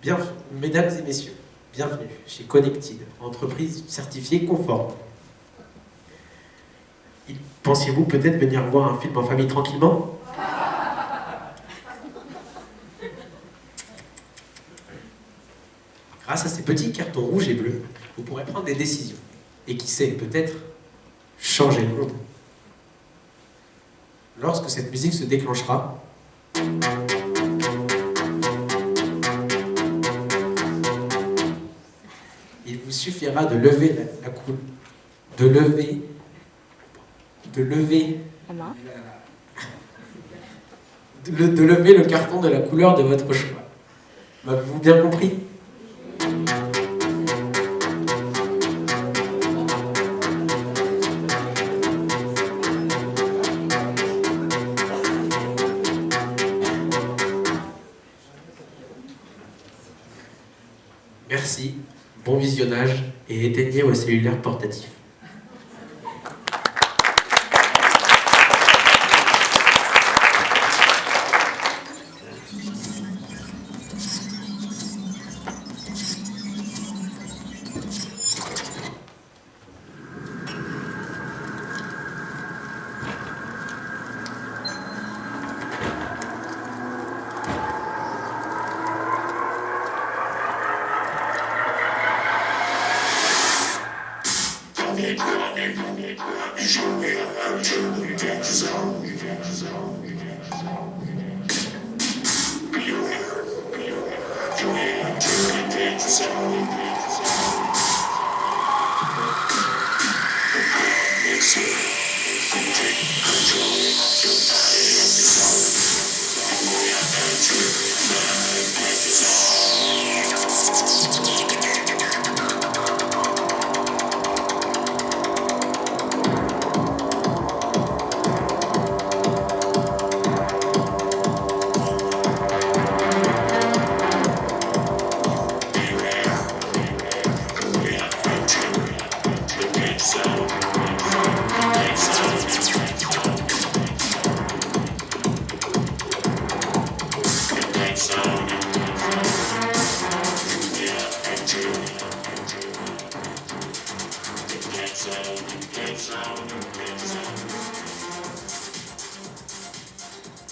Bien, mesdames et messieurs, bienvenue chez Connected, entreprise certifiée conforme. Pensiez-vous peut-être venir voir un film en famille tranquillement? Grâce à ces petits cartons rouges et bleus, vous pourrez prendre des décisions. Et qui sait, peut-être changer le monde. Lorsque cette musique se déclenchera, il vous suffira de lever la coule, de lever le carton de la couleur de votre choix. M'avez-vous bien compris? Merci, bon visionnage et éteignez vos cellulaires portatifs.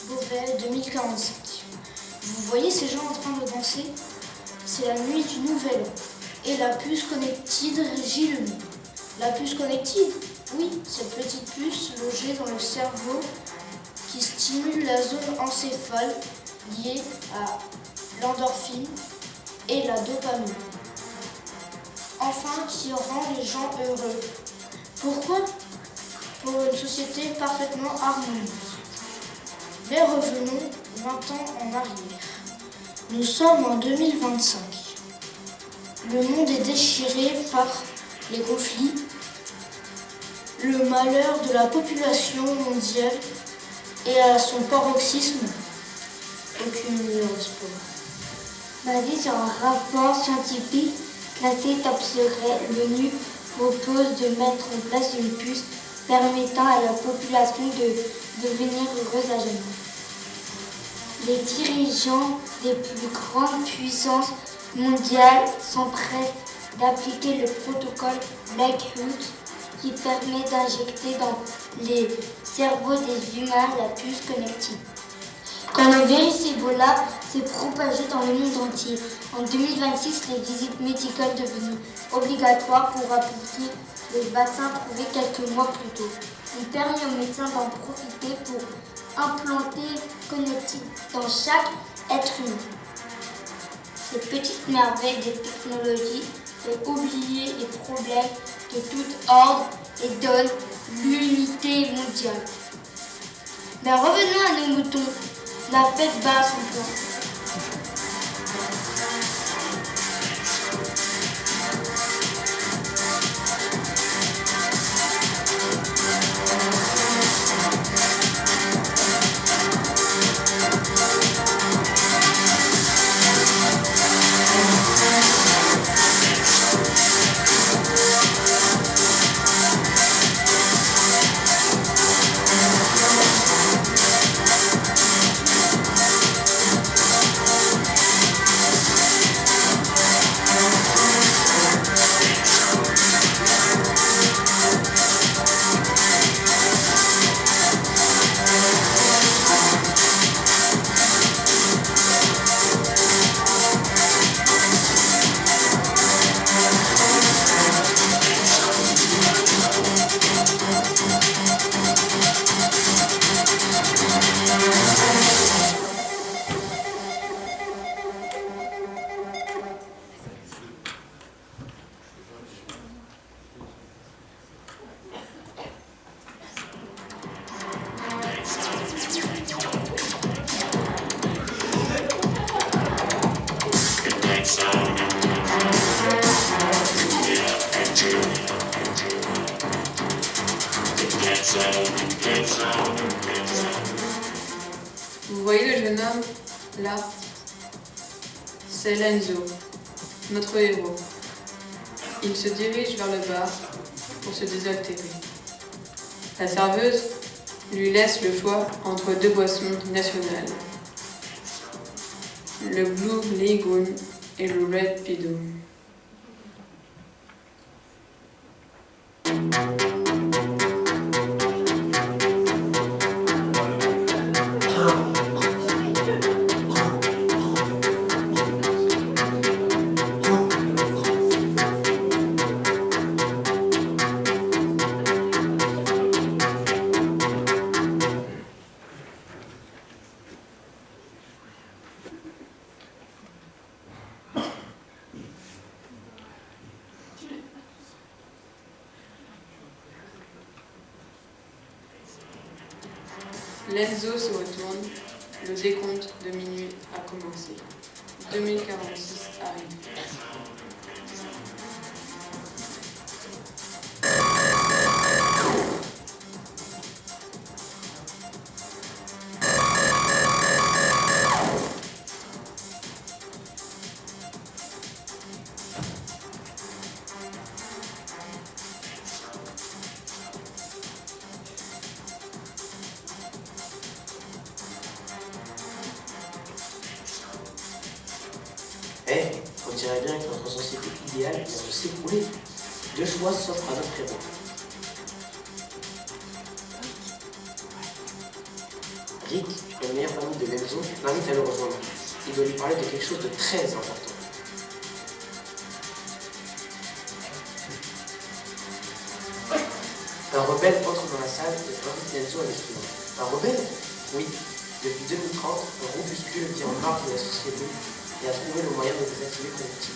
Beauvais 2045. Vous voyez ces gens en train de danser? C'est la nuit du Nouvel An. Et la puce Connected régit le monde. La puce Connected? Oui, cette petite puce logée dans le cerveau qui stimule la zone encéphale liée à l'endorphine et la dopamine. Enfin, qui rend les gens heureux. Pourquoi? Pour une société parfaitement harmonieuse. Mais revenons 20 ans en arrière. Nous sommes en 2025. Le monde est déchiré par les conflits, le malheur de la population mondiale et à son paroxysme, aucune lueur d'espoir. Basé sur un rapport scientifique classé top secret, l'ONU propose de mettre en place une puce permettant à la population de devenir heureuse à jamais. Les dirigeants des plus grandes puissances mondiales s'empressent d'appliquer le protocole Blackfoot qui permet d'injecter dans les cerveaux des humains la puce connective. Quand le virus Ebola s'est propagé dans le monde entier, en 2026, les visites médicales devenues obligatoires pour appliquer les vaccins trouvés quelques mois plus tôt. On permet aux médecins d'en profiter pour implanter Connected dans chaque être humain. Cette petite merveille des technologies fait oublier les problèmes de tout ordre et donne l'unité mondiale. Mais revenons à nos moutons. La fête bat à son plein. Vous voyez le jeune homme, là? C'est Lenzo, notre héros. Il se dirige vers le bar pour se désaltérer. La serveuse lui laisse le choix entre deux boissons nationales, le Blue Lagoon et le Red Pedo. Lenzo se retourne, le décompte de minuit a commencé. 2046 arrive. On dirait bien que notre société idéale vient de s'écrouler. Deux choix s'offrent à notre héros. Rick, le meilleur ami de Lenzo, l'invite à le rejoindre. Il doit lui parler de quelque chose de très important. Un rebelle entre dans la salle et invite Lenzo à le suivre. Un rebelle? Oui. Depuis 2030, un groupuscule vit en marge de la société et a trouvé le moyen de désactiver Connective.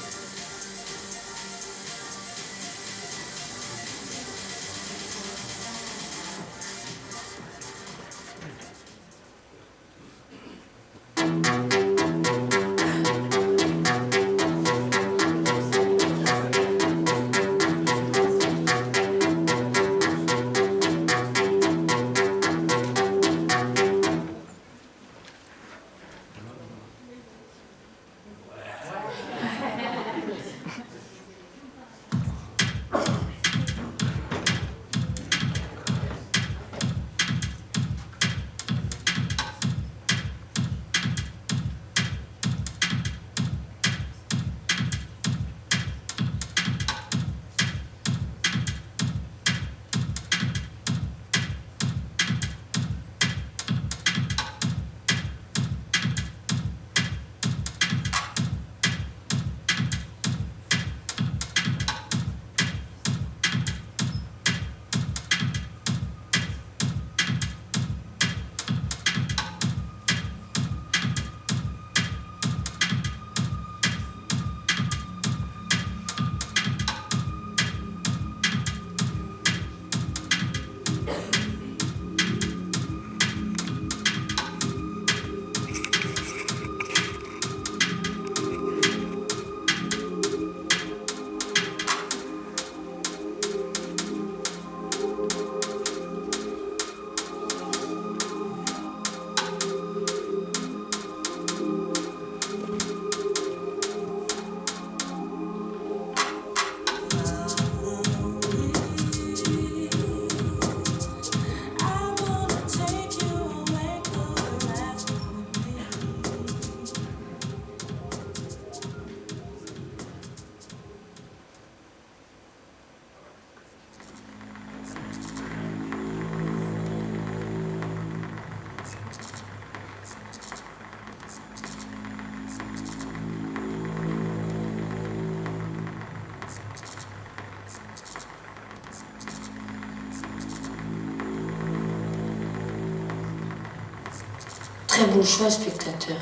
Très bon choix, spectateur.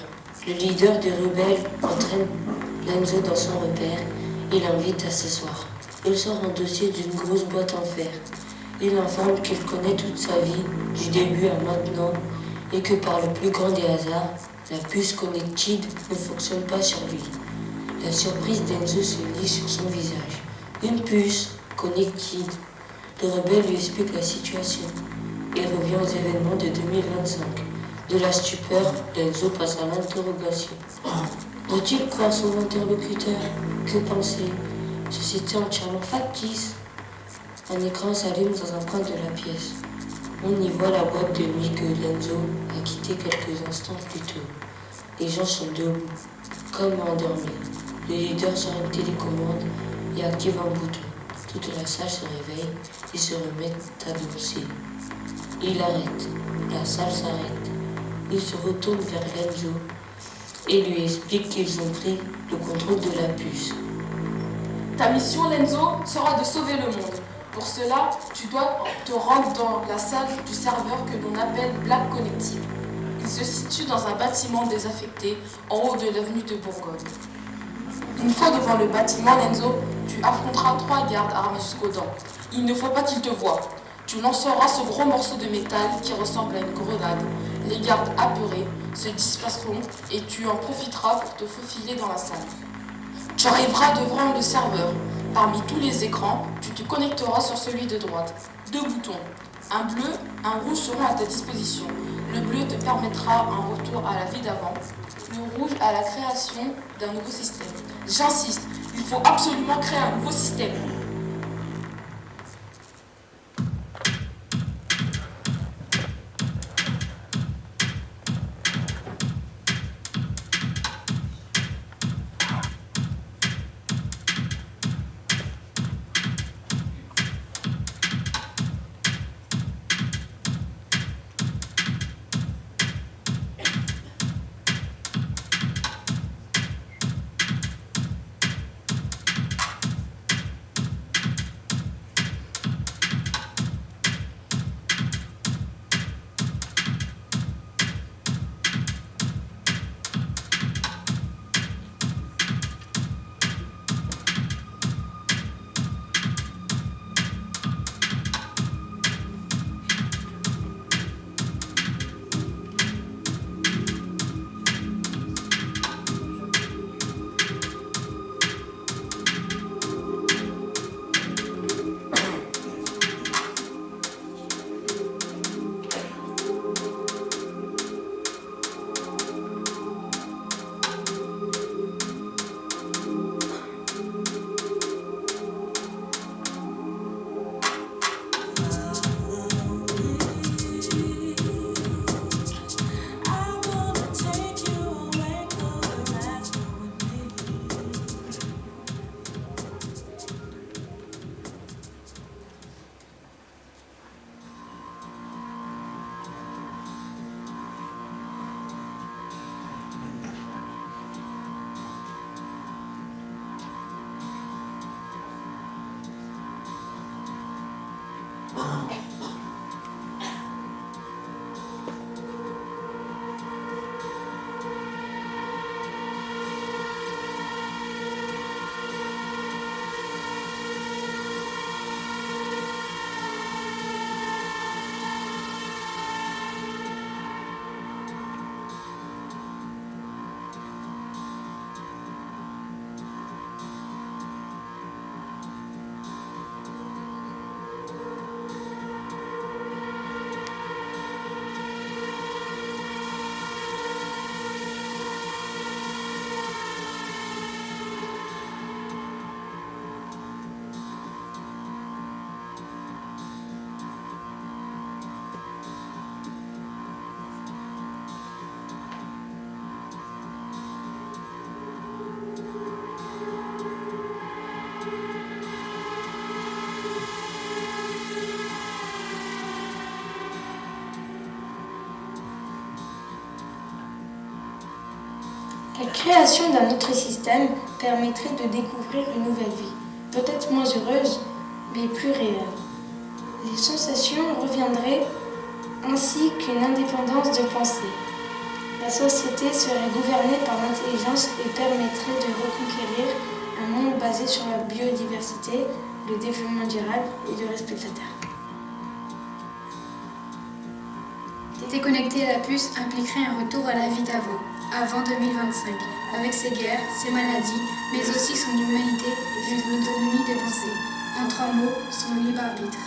Le leader des rebelles entraîne Lenzo dans son repère et l'invite à s'asseoir. Il sort un dossier d'une grosse boîte en fer. Il informe qu'il connaît toute sa vie, du début à maintenant, et que par le plus grand des hasards, la puce Connected ne fonctionne pas sur lui. La surprise d'Enzo se lit sur son visage. Une puce connectée. Le rebelle lui explique la situation et revient aux événements de 2025. De la stupeur, Enzo passe à l'interrogation. Doit-il croire son interlocuteur? Que penser? Société entièrement factice. Un écran s'allume dans un coin de la pièce. On y voit la boîte de nuit que Lenzo a quittée quelques instants plus tôt. Les gens sont debout, comme endormis. Le leader sort une télécommande et active un bouton. Toute la salle se réveille et se remet à danser. Il arrête. La salle s'arrête. Il se retourne vers Lenzo et lui explique qu'ils ont pris le contrôle de la puce. Ta mission, Lenzo, sera de sauver le monde. Pour cela, tu dois te rendre dans la salle du serveur que l'on appelle Black Connective. Il se situe dans un bâtiment désaffecté en haut de l'avenue de Bourgogne. Une fois devant le bâtiment, Lenzo, tu affronteras 3 gardes armés jusqu'aux dents. Il ne faut pas qu'ils te voient. Tu lanceras ce gros morceau de métal qui ressemble à une grenade. Les gardes apeurés se disperseront et tu en profiteras pour te faufiler dans la salle. Tu arriveras devant le serveur. Parmi tous les écrans, tu te connecteras sur celui de droite. 2 boutons. Un bleu, un rouge seront à ta disposition. Le bleu te permettra un retour à la vie d'avant. Le rouge à la création d'un nouveau système. J'insiste, il faut absolument créer un nouveau système. La création d'un autre système permettrait de découvrir une nouvelle vie, peut-être moins heureuse, mais plus réelle. Les sensations reviendraient ainsi qu'une indépendance de pensée. La société serait gouvernée par l'intelligence et permettrait de reconquérir un monde basé sur la biodiversité, le développement durable et le respect de la Terre. Déconnecter la puce impliquerait un retour à la vie d'avant. avant 2025, avec ses guerres, ses maladies, mais aussi son humanité et son autonomie de pensée. En trois mots, son libre arbitre.